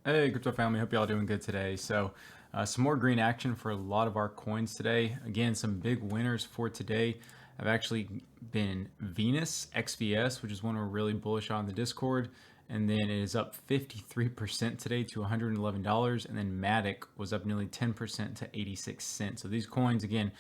Hey, crypto family. Hope y'all doing good today. Some more green action for a lot of our coins today. Again, some big winners for today have actually been Venus, XVS, which is one we're really bullish on the Discord. And then it is up 53% today to $111. And then Matic was up nearly 10% to 86 cents. So these coins, again,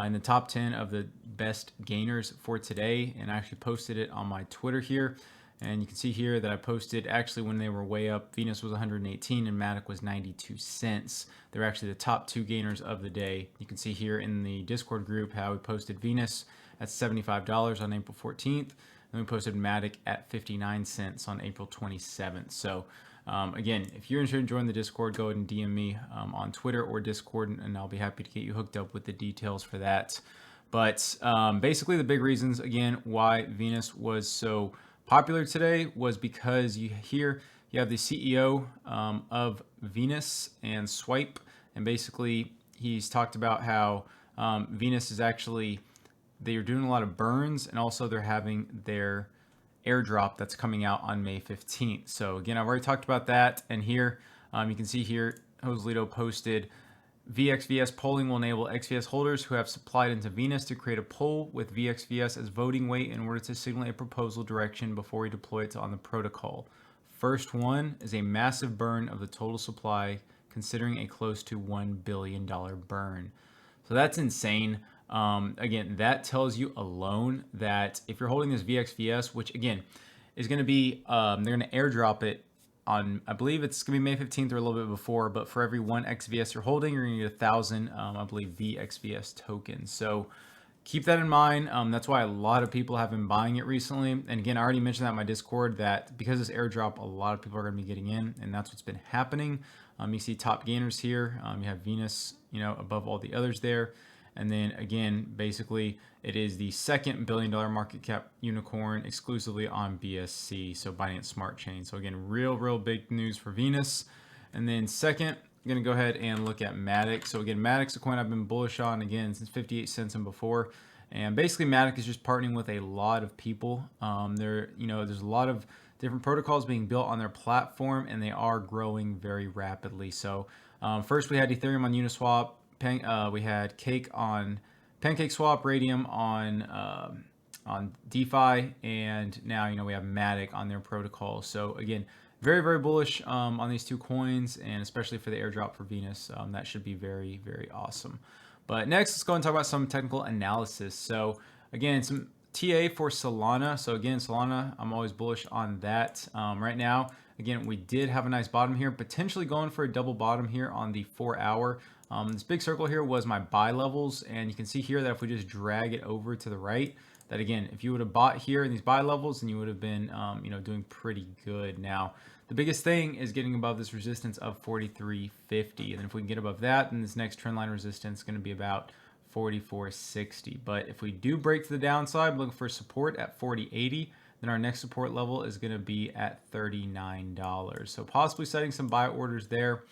in the top 10 of the best gainers for today. And I actually posted it on my Twitter here. And you can see here that I posted actually when they were way up, Venus was 118 and Matic was 92 cents. They're actually the top two gainers of the day. You can see here in the Discord group how we posted Venus at $75 on April 14th. And we posted Matic at 59 cents on April 27th. Again, if you're interested in joining the Discord, go ahead and DM me on Twitter or Discord, and I'll be happy to get you hooked up with the details for that. But basically, the big reasons, again, why Venus was so popular today was because you have the CEO of Venus and Swipe, and basically he's talked about how Venus is actually, they're doing a lot of burns, and also they're having their airdrop that's coming out on May 15th. So again, I've already talked about that, and here you can see here Joselito posted VXVS polling will enable XVS holders who have supplied into Venus to create a poll with VXVS as voting weight in order to signal a proposal direction before we deploy it on the protocol. First one is a massive burn of the total supply, considering a close to $1 billion burn. So that's insane. Again, that tells you alone that if you're holding this VXVS, which again is going to be, they're going to airdrop it on, I believe it's going to be May 15th or a little bit before, but for every one XVS you're holding, you're going to get 1,000, I believe, VXVS tokens. So keep that in mind. That's why a lot of people have been buying it recently. And again, I already mentioned that in my Discord that because this airdrop, a lot of people are going to be getting in, and that's what's been happening. You see top gainers here. You have Venus, above all the others there. And then again, basically, it is the second billion-dollar market cap unicorn exclusively on BSC, so Binance Smart Chain. So again, real big news for Venus. And then second, I'm going to go ahead and look at Matic. So again, Matic's a coin I've been bullish on again since 58 cents and before. And basically, Matic is just partnering with a lot of people. There's a lot of different protocols being built on their platform, and they are growing very rapidly. So first, we had Ethereum on Uniswap. We had Cake on PancakeSwap, Radium on DeFi, and now we have Matic on their protocol. So again, very bullish on these two coins, and especially for the airdrop for Venus, that should be very awesome. But next, let's go and talk about some technical analysis. So again, some TA for Solana. So again, Solana, I'm always bullish on that. Right now, again, we did have a nice bottom here, potentially going for a double bottom here on the 4 hour. This big circle here was my buy levels, and you can see here that if we just drag it over to the right, that again, if you would have bought here in these buy levels, then you would have been, doing pretty good. Now, the biggest thing is getting above this resistance of 43.50, and then if we can get above that, then this next trend line resistance is going to be about 44.60. But if we do break to the downside, looking for support at 40.80, then our next support level is going to be at $39. So possibly setting some buy orders there.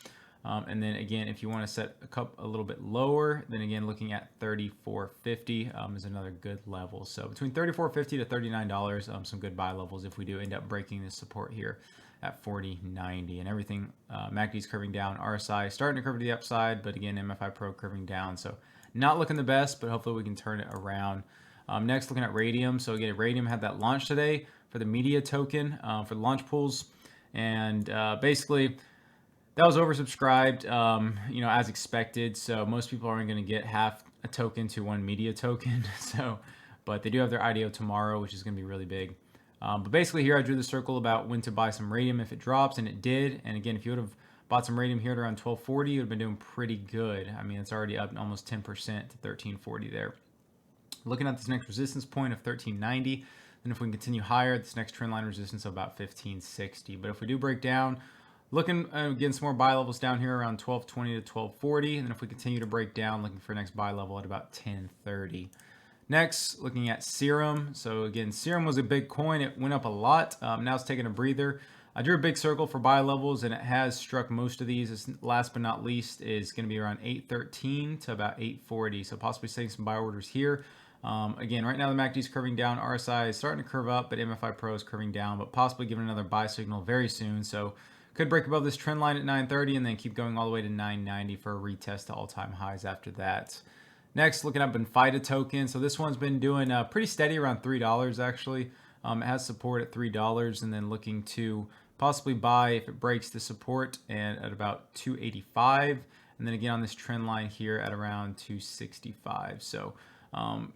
And then again, if you want to set a little bit lower, then again, looking at $34.50 is another good level. So between $34.50 to $39, some good buy levels if we do end up breaking this support here at 40.90. And everything, MACD's curving down, RSI starting to curve to the upside, but again, MFI Pro curving down. So not looking the best, but hopefully we can turn it around. Next, looking at Radium. So again, Radium had that launch today for the media token for the launch pools, and basically that was oversubscribed, as expected. So most people aren't going to get half a token to one media token. But they do have their IDO tomorrow, which is going to be really big. But basically here I drew the circle about when to buy some Radium if it drops, and it did. And again, if you would have bought some Radium here at around 1240, you would have been doing pretty good. I mean, it's already up almost 10% to 1340 there. Looking at this next resistance point of 1390, then if we can continue higher, this next trend line resistance of about 1560. But if we do break down, looking again some more buy levels down here around 1220 to 1240, and then if we continue to break down, looking for next buy level at about 1030. Next, looking at Serum. So again, Serum was a big coin. It went up a lot. Now it's taking a breather. I drew a big circle for buy levels, and it has struck most of these. This last but not least is going to be around 813 to about 840. So possibly setting some buy orders here. Again, right now the MACD is curving down. RSI is starting to curve up, but MFI Pro is curving down, but possibly giving another buy signal very soon. So could break above this trend line at 930 and then keep going all the way to 990 for a retest to all-time highs after that. Next, looking at Untitled token. So this one's been doing pretty steady around $3 actually. It has support at $3 and then looking to possibly buy if it breaks the support and at about 285. And then again on this trend line here at around 265. So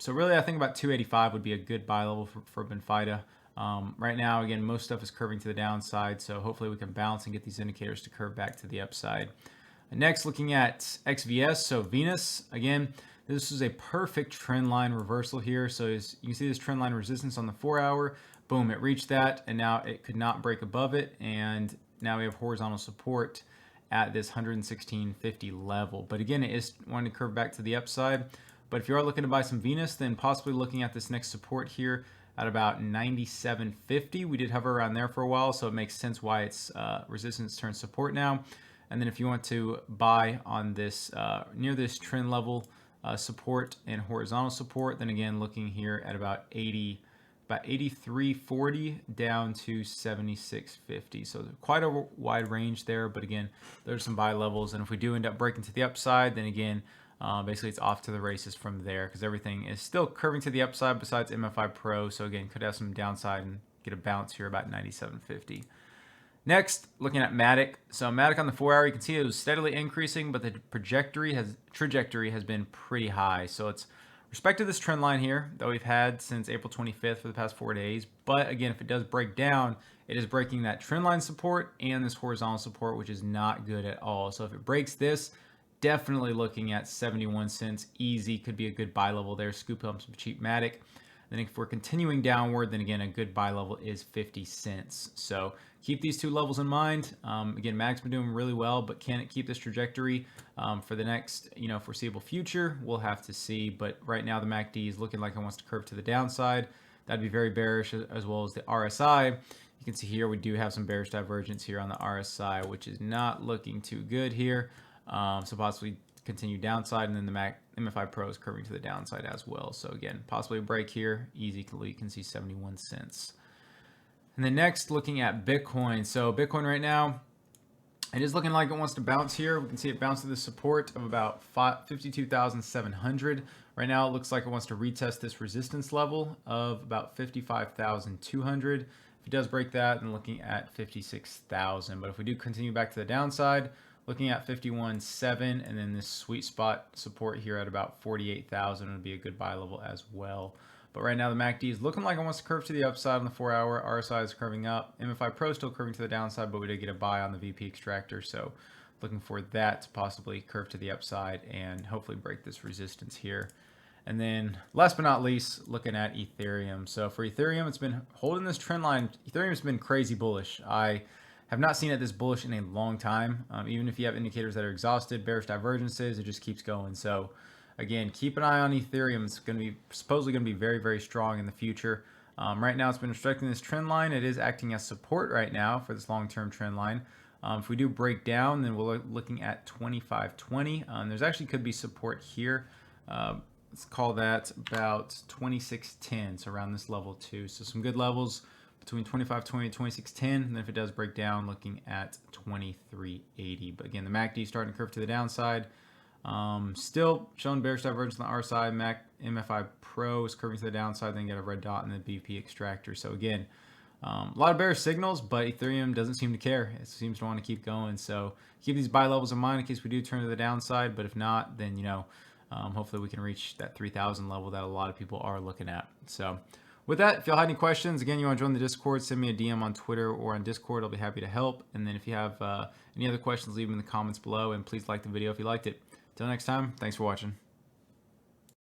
really I think about 285 would be a good buy level for Benfida. Right now, again, most stuff is curving to the downside, so hopefully we can bounce and get these indicators to curve back to the upside. Next, looking at XVS, so Venus, again, this is a perfect trend line reversal here. So as you can see this trend line resistance on the 4-hour, boom, it reached that, and now it could not break above it, and now we have horizontal support at this 116.50 level. But again, it is wanting to curve back to the upside. But if you are looking to buy some Venus, then possibly looking at this next support here at about 97.50. We did hover around there for a while, so it makes sense why it's resistance turns support now. And then if you want to buy on this near this trend level support and horizontal support, then again looking here at about 83.40 down to 76.50. So quite a wide range there, but again, there's some buy levels. And if we do end up breaking to the upside, then again, basically it's off to the races from there because everything is still curving to the upside besides MFI Pro. So again, could have some downside and get a bounce here about 97.50. Next, looking at Matic. So Matic on the 4-hour, you can see it was steadily increasing, but the trajectory has been pretty high. So it's respect to this trend line here that we've had since April 25th for the past 4 days. But again, if it does break down, it is breaking that trend line support and this horizontal support, which is not good at all. So if it breaks this, definitely looking at 71 cents easy. Could be a good buy level there. Scoop up some cheap Matic. Then if we're continuing downward, then again, a good buy level is 50 cents. So keep these two levels in mind. Again, Matic's been doing really well, but can it keep this trajectory for the next, foreseeable future? We'll have to see. But right now, the MACD is looking like it wants to curve to the downside. That'd be very bearish, as well as the RSI. You can see here we do have some bearish divergence here on the RSI, which is not looking too good here. So possibly continue downside, and then the MFI Pro is curving to the downside as well. So again, possibly a break here. Easy, you can see 71 cents. And then next, looking at Bitcoin. So Bitcoin right now, it is looking like it wants to bounce here. We can see it bounce to the support of about 52,700. Right now, it looks like it wants to retest this resistance level of about 55,200. If it does break that, then looking at 56,000. But if we do continue back to the downside, looking at 51.7, and then this sweet spot support here at about 48,000 would be a good buy level as well. But right now the MACD is looking like it wants to curve to the upside on the 4-hour. RSI is curving up. MFI Pro still curving to the downside, but we did get a buy on the VP extractor. So looking for that to possibly curve to the upside and hopefully break this resistance here. And then last but not least, looking at Ethereum. So for Ethereum, it's been holding this trend line. Ethereum's been crazy bullish. I have not seen it this bullish in a long time. Even if you have indicators that are exhausted, bearish divergences, it just keeps going. So again, keep an eye on Ethereum. It's going to be supposedly going to be very, very strong in the future. Right now, it's been obstructing this trend line. It is acting as support right now for this long-term trend line. If we do break down, then we're looking at 25.20. There's actually could be support here. Let's call that about 26.10. So around this level too. So some good levels between 25.20 and 26.10, and then if it does break down, looking at 23.80. But again, the MACD is starting to curve to the downside. Still showing bearish divergence on the RSI. MFI Pro is curving to the downside, then get a red dot in the BP extractor. So again, a lot of bearish signals, but Ethereum doesn't seem to care. It seems to want to keep going. So keep these buy levels in mind in case we do turn to the downside. But if not, then hopefully we can reach that 3,000 level that a lot of people are looking at. So with that, if y'all had any questions, again, you want to join the Discord, send me a DM on Twitter or on Discord. I'll be happy to help. And then if you have any other questions, leave them in the comments below. And please like the video if you liked it. Until next time, thanks for watching.